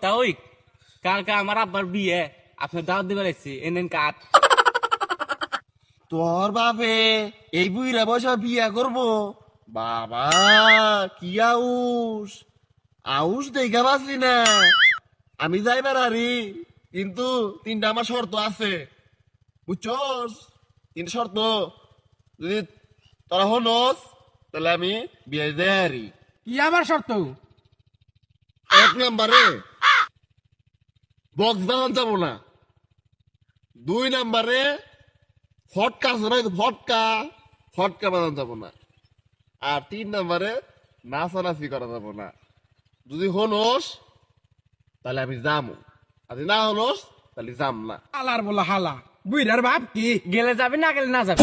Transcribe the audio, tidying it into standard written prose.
তাওই কালকে আমার আব্বার বিয়ে আপনার দাওয়াত দিবার এসছি এনেন কাঠ। তোর বাপে এই বুইরা বয়সে বিয়া করবো? বাবা কি আউস আউস দেখা পাচ্ছি না। আমি যাইবার আরি, কিন্তু তিনটা আমার শর্ত আছে, বুঝছস? তিনটা শর্ত যদি তোরা হনস তাহলে আমি বিয়ে যাই আরি। কি আবার শর্ত? এক নাম্বারে বক্স বাজান যাবো না। 2 নাম্বারে ফটকা আছে না, ফটকা ফটকা বাজান যাবো না। আর 3 নাম্বারে নাচানাচি করা যাবো না। যদি হনস তাহলে আমি যামু, আর যদি না হনস তাহলে যাম না। হালার বলা হালা, বুইরার বাপ কি? গেলে যাবে না গেলে না যাবে।